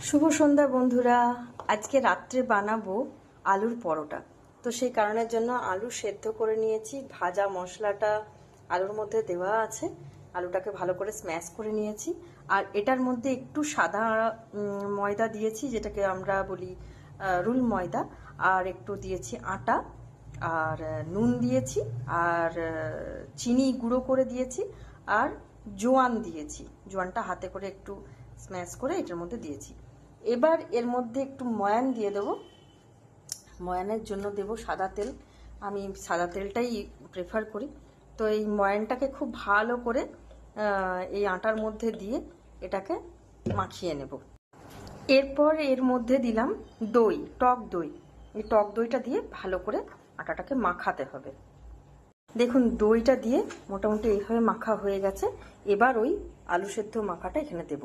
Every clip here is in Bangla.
শুভ সন্ধ্যা বন্ধুরা। আজকে রাত্রে বানাবো আলুর পরোটা। তো সেই কারণের জন্য আলু সেদ্ধ করে নিয়েছি, ভাজা মশলাটা আলুর মধ্যে দেওয়া আছে, আলুটাকে ভালো করে স্ম্যাশ করে নিয়েছি। আর এটার মধ্যে একটু সাদা ময়দা দিয়েছি, যেটাকে আমরা বলি রুল ময়দা, আর একটু দিয়েছি আটা, আর নুন দিয়েছি, আর চিনি গুঁড়ো করে দিয়েছি, আর জোয়ান দিয়েছি। জোয়ানটা হাতে করে একটু স্ম্যাশ করে এটার মধ্যে দিয়েছি। এবার এর মধ্যে একটু ময়ান দিয়ে দেবো। ময়ানের জন্য দেব সাদা তেল। আমি সাদা তেলটাই প্রেফার করি। তো এই ময়ানটাকে খুব ভালো করে এই আটার মধ্যে দিয়ে এটাকে মাখিয়ে নেব। এরপর এর মধ্যে দিলাম দই, টক দই। এই টক দইটা দিয়ে ভালো করে আটাটাকে মাখাতে হবে। দেখুন দইটা দিয়ে মোটামুটি এইভাবে মাখা হয়ে গেছে। এবার ওই আলু সেদ্ধ মাখাটা এখানে দেব।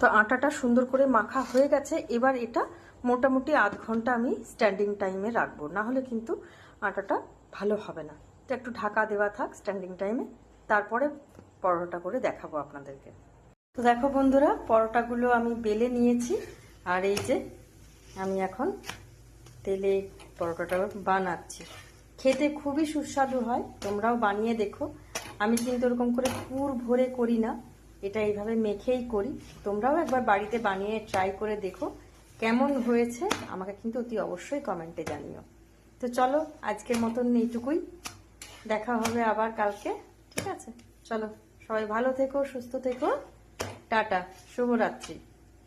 তো আটাটা সুন্দর করে মাখা হয়ে গেছে। এবার এটা মোটামুটি আধ ঘন্টা আমি স্ট্যান্ডিং টাইমে রাখবো, না হলে কিন্তু আটাটা ভালো হবে না। তো একটু ঢাকা দেওয়া থাক স্ট্যান্ডিং টাইমে, তারপরে পরোটা করে দেখাবো আপনাদেরকে। তো দেখো বন্ধুরা, পরোটাগুলো আমি বেলে নিয়েছি, আর এই যে আমি এখন তেলে পরোটাটা বানাচ্ছি। খেতে খুবই সুস্বাদু হয়, তোমরাও বানিয়ে দেখো। আমি কিন্তু এরকম করে পুর ভরে করি না, এটা এইভাবে মেখেই করি। তোমরাও একবার বাড়িতে বানিয়ে ট্রাই করে দেখো কেমন হয়েছে, আমাকে কিন্তু অতি অবশ্যই কমেন্টে জানিও। তো চলো আজকের মতন এইটুকুই, দেখা হবে আবার কালকে, ঠিক আছে? চলো সবাই ভালো থেকো, সুস্থ থেকো, টাটা, শুভরাত্রি।